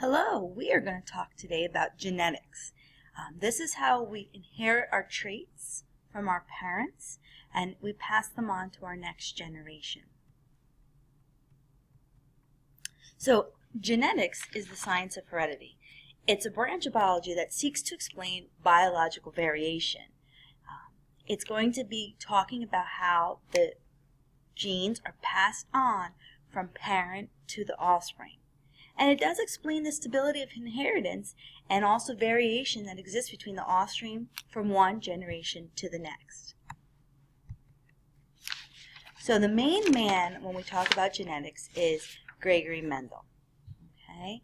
Hello, we are going to talk today about genetics. This is how we inherit our traits from our parents and we pass them on to our next generation. So, genetics is the science of heredity. It's a branch of biology that seeks to explain biological variation. It's going to be talking about how the genes are passed on from parent to the offspring. And it does explain the stability of inheritance and also variation that exists between the offspring from one generation to the next. So the main man when we talk about genetics is Gregory Mendel. Okay,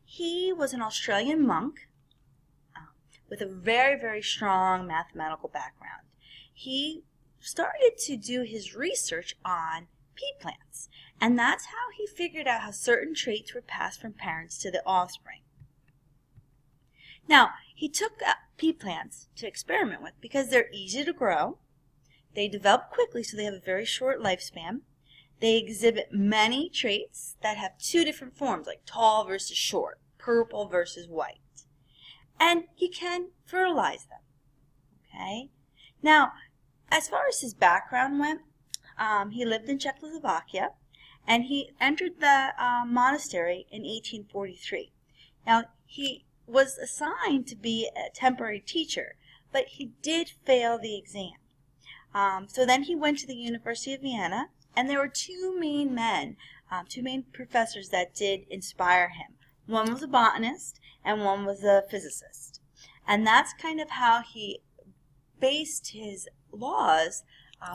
he was an Australian monk with a very strong mathematical background. He started to do his research on pea plants, and that's how he figured out how certain traits were passed from parents to the offspring. Now, he took pea plants to experiment with because they're easy to grow, they develop quickly so they have a very short lifespan, they exhibit many traits that have two different forms like tall versus short, purple versus white, and he can fertilize them. Okay? Now, as far as his background went, he lived in Czechoslovakia, and he entered the monastery in 1843. Now, he was assigned to be a temporary teacher, but he did fail the exam. So then he went to the University of Vienna, and there were two main professors that did inspire him. One was a botanist, and one was a physicist. And that's kind of how he based his laws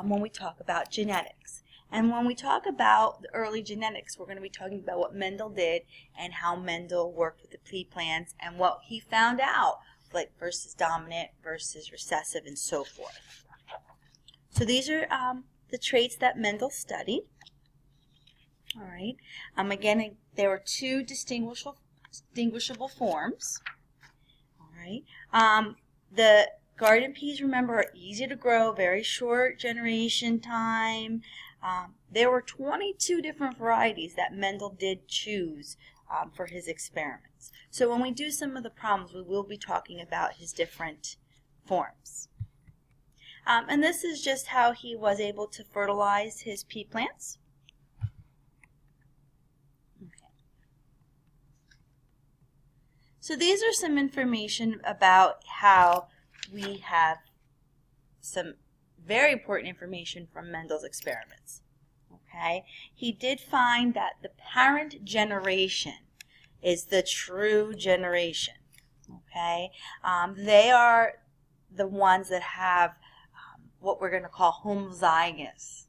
when we talk about genetics. And when we talk about the early genetics, we're going to be talking about what Mendel did and how Mendel worked with the pea plants and what he found out, like versus dominant versus recessive and so forth. So these are the traits that Mendel studied. All right. Again, there were two distinguishable forms. All right. The garden peas, remember, are easy to grow, very short generation time. There were 22 different varieties that Mendel did choose for his experiments. So when we do some of the problems, we will be talking about his different forms. And this is just how he was able to fertilize his pea plants. Okay. So these are some information about how we have some very important information from Mendel's experiments. Okay, he did find that the parent generation is the true generation. Okay, they are the ones that have what we're going to call homozygous.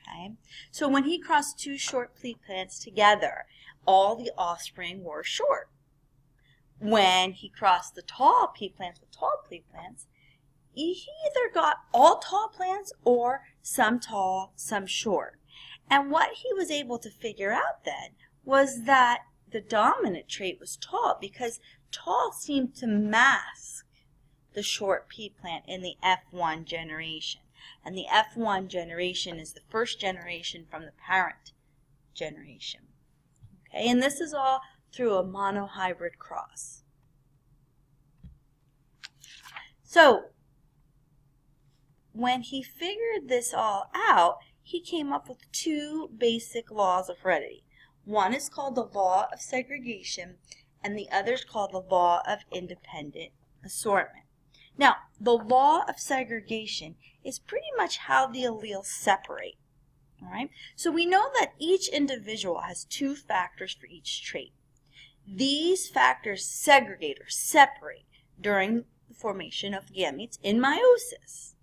Okay, so when he crossed two short pea plants together, all the offspring were short. When he crossed the tall pea plants with tall pea plants, he either got all tall plants or some tall, some short. And what he was able to figure out then was that the dominant trait was tall because tall seemed to mask the short pea plant in the F1 generation. And the F1 generation is the first generation from the parent generation. Okay, and this is all through a monohybrid cross. So, when he figured this all out, he came up with two basic laws of heredity. One is called the law of segregation, and the other is called the law of independent assortment. Now, the law of segregation is pretty much how the alleles separate. All right? So we know that each individual has two factors for each trait. These factors segregate or separate during the formation of gametes in meiosis.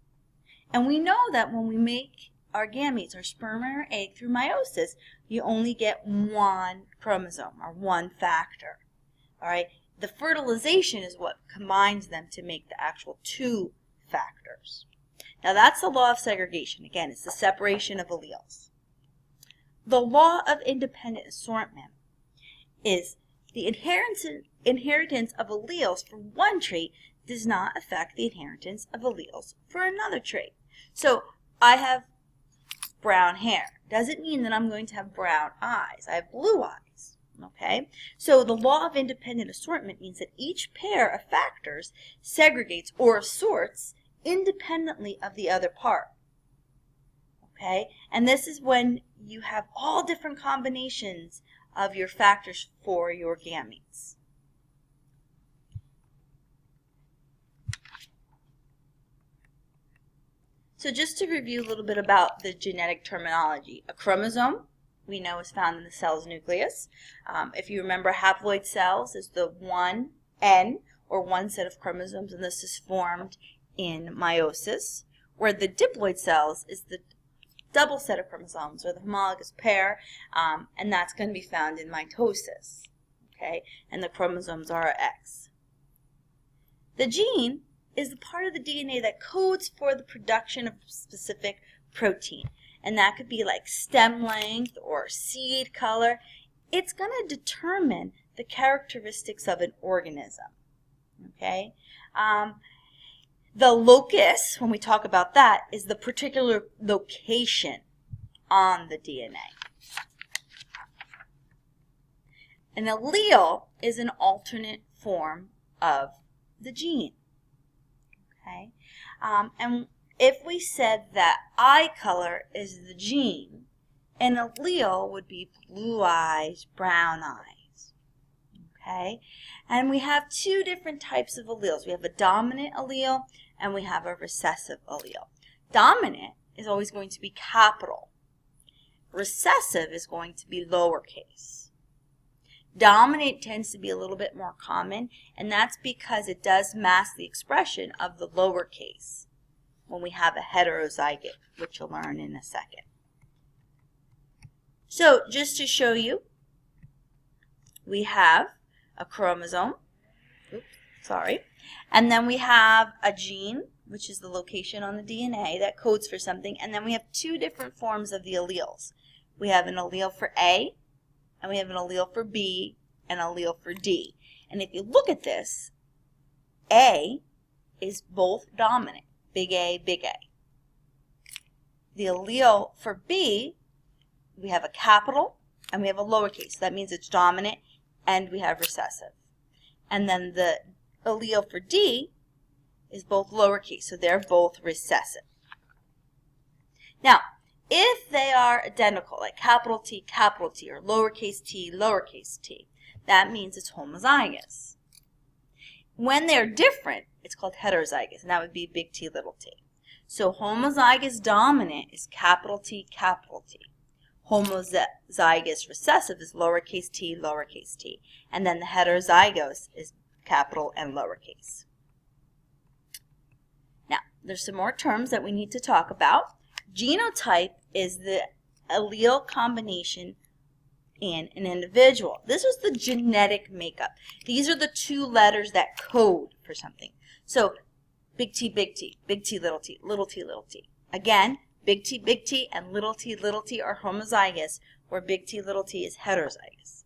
And we know that when we make our gametes, our sperm and our egg, through meiosis, you only get one chromosome or one factor. All right? The fertilization is what combines them to make the actual two factors. Now that's the law of segregation. Again, it's the separation of alleles. The law of independent assortment is the inheritance of alleles for one trait does not affect the inheritance of alleles for another trait. So I have brown hair. Doesn't mean that I'm going to have brown eyes. I have blue eyes. Okay, so the law of independent assortment means that each pair of factors segregates or assorts independently of the other part. Okay, and this is when you have all different combinations of your factors for your gametes. So just to review a little bit about the genetic terminology, a chromosome we know is found in the cell's nucleus. If you remember, haploid cells is the one N, or one set of chromosomes, and this is formed in meiosis, where the diploid cells is the double set of chromosomes, or the homologous pair, and that's going to be found in mitosis. Okay, and the chromosomes are X. The gene is the part of the DNA that codes for the production of a specific protein. And that could be like stem length or seed color. It's going to determine the characteristics of an organism. Okay? The locus, when we talk about that, is the particular location on the DNA. An allele is an alternate form of the gene. Okay? And if we said that eye color is the gene, an allele would be blue eyes, brown eyes. Okay? And we have two different types of alleles. We have a dominant allele and we have a recessive allele. Dominant is always going to be capital. Recessive is going to be lowercase. Dominant tends to be a little bit more common, and that's because it does mask the expression of the lowercase when we have a heterozygote, which you'll learn in a second. So just to show you, we have a chromosome, and then we have a gene, which is the location on the DNA that codes for something, and then we have two different forms of the alleles. We have an allele for A, and we have an allele for B, and an allele for D. And if you look at this, A is both dominant, big A, big A. The allele for B, we have a capital and we have a lowercase. That means it's dominant, and we have recessive. And then the allele for D is both lowercase, so they're both recessive. Now, if they are identical, like capital T, or lowercase t, that means it's homozygous. When they're different, it's called heterozygous, and that would be big T, little t. So homozygous dominant is capital T. Homozygous recessive is lowercase t, and then the heterozygous is capital and lowercase. Now, there's some more terms that we need to talk about. Genotype is the allele combination in an individual. This is the genetic makeup. These are the two letters that code for something. So big T, little t, little t. Again, big T, and little t are homozygous, where big T, little t is heterozygous.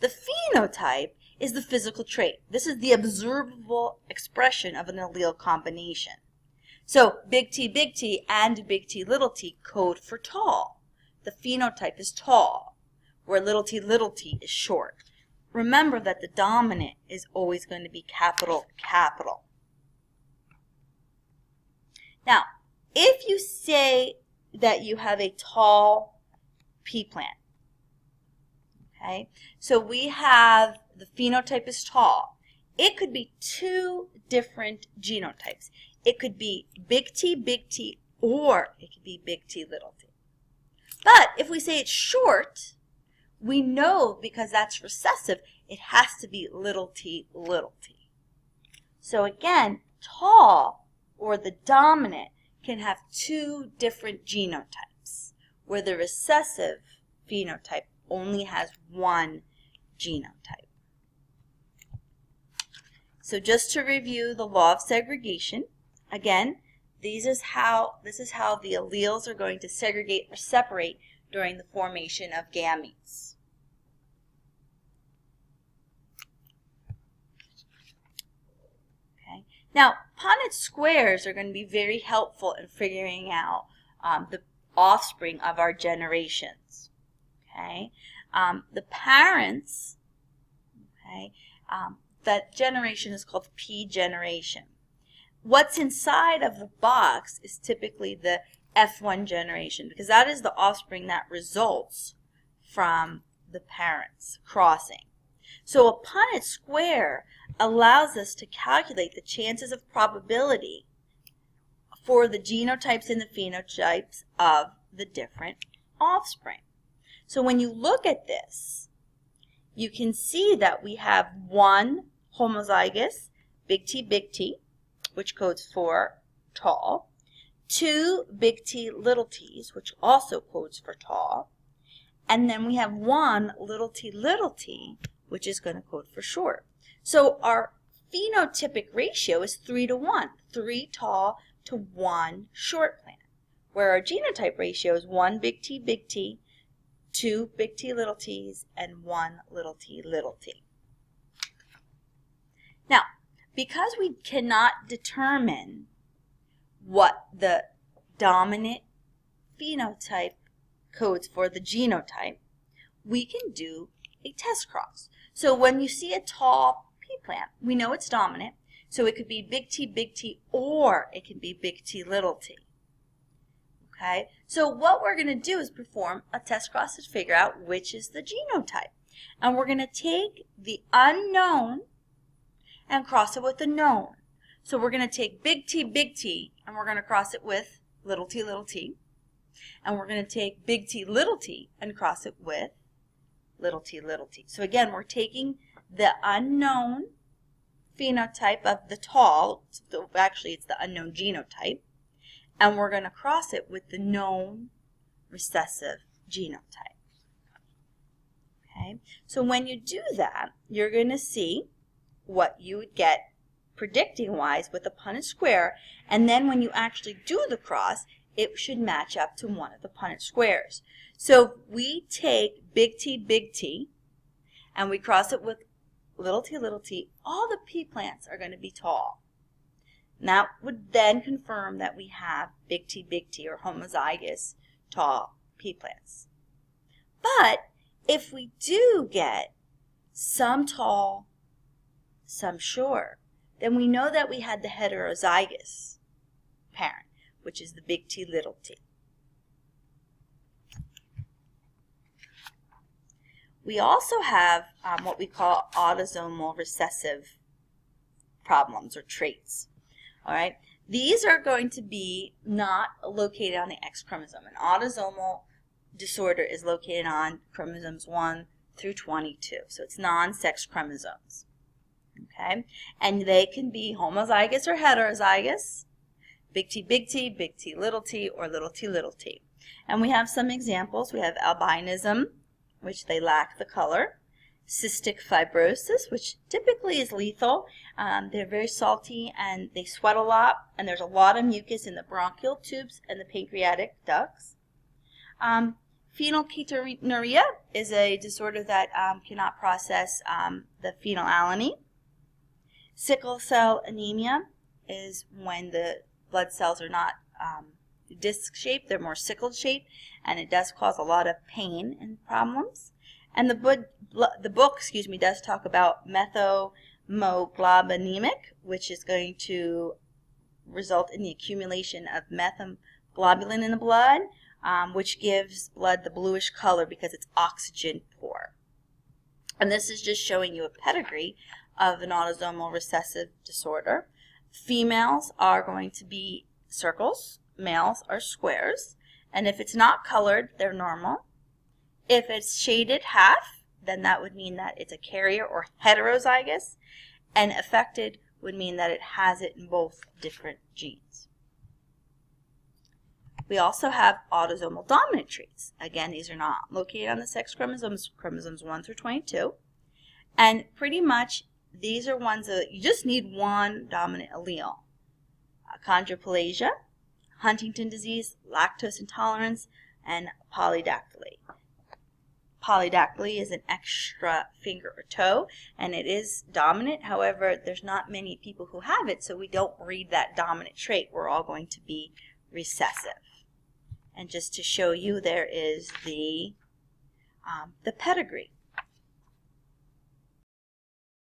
The phenotype is the physical trait. This is the observable expression of an allele combination. So big T and big T, little t code for tall. The phenotype is tall, where little t is short. Remember that the dominant is always going to be capital. Now, if you say that you have a tall pea plant, okay, so we have the phenotype is tall. It could be two different genotypes. It could be big T, or it could be big T, little t. But if we say it's short, we know because that's recessive, it has to be little t. So again, tall, or the dominant, can have two different genotypes, where the recessive phenotype only has one genotype. So just to review the law of segregation, again, this is how the alleles are going to segregate or separate during the formation of gametes. Okay. Now, Punnett squares are going to be very helpful in figuring out the offspring of our generations. Okay. The parents, okay, that generation is called P generation. What's inside of the box is typically the F1 generation, because that is the offspring that results from the parents crossing. So a Punnett square allows us to calculate the chances of probability for the genotypes and the phenotypes of the different offspring. So when you look at this, you can see that we have one homozygous big T, which codes for tall, two big T, little t's, which also codes for tall, and then we have one little t, which is going to code for short. So our phenotypic ratio is 3 to 1, 3 tall to 1 short plant, where our genotype ratio is 1 big T, 2 big T, little t's, and 1 little t. Now, because we cannot determine what the dominant phenotype codes for the genotype, we can do a test cross. So when you see a tall pea plant, we know it's dominant, so it could be big T, or it can be big T, little t. Okay, so what we're going to do is perform a test cross to figure out which is the genotype. And we're going to take the unknown and cross it with the known. So we're going to take big T, and we're going to cross it with little t. And we're going to take big T, little t, and cross it with little t. So again, we're taking the unknown phenotype of the tall, actually it's the unknown genotype, and we're going to cross it with the known recessive genotype. Okay, so when you do that, you're going to see what you would get predicting-wise with a Punnett square, and then when you actually do the cross, it should match up to one of the Punnett squares. So if we take big T, and we cross it with little t, all the pea plants are going to be tall. And that would then confirm that we have big T, or homozygous tall pea plants. But if we do get some tall, some short, then we know that we had the heterozygous parent, which is the big T, little t. We also have what we call autosomal recessive problems or traits. All right, these are going to be not located on the X chromosome. An autosomal disorder is located on chromosomes 1 through 22, so it's non-sex chromosomes. Okay, and they can be homozygous or heterozygous, big T, little t, or little t. And we have some examples. We have albinism, which they lack the color, cystic fibrosis, which typically is lethal. They're very salty and they sweat a lot, and there's a lot of mucus in the bronchial tubes and the pancreatic ducts. Phenylketonuria is a disorder that cannot process the phenylalanine. Sickle cell anemia is when the blood cells are not disc-shaped, they're more sickle-shaped, and it does cause a lot of pain and problems. And the book does talk about methamoglobinemic, which is going to result in the accumulation of methamoglobulin in the blood, which gives blood the bluish color because it's oxygen poor. And this is just showing you a pedigree of an autosomal recessive disorder. Females are going to be circles, males are squares, and if it's not colored, they're normal. If it's shaded half, then that would mean that it's a carrier or heterozygous, and affected would mean that it has it in both different genes. We also have autosomal dominant traits. Again, these are not located on the sex chromosomes, chromosomes 1 through 22, and pretty much these are ones that you just need one dominant allele. Chondroplasia, Huntington disease, lactose intolerance, and polydactyly. Polydactyly is an extra finger or toe, and it is dominant. However, there's not many people who have it, so we don't breed that dominant trait. We're all going to be recessive. And just to show you, there is the the pedigree.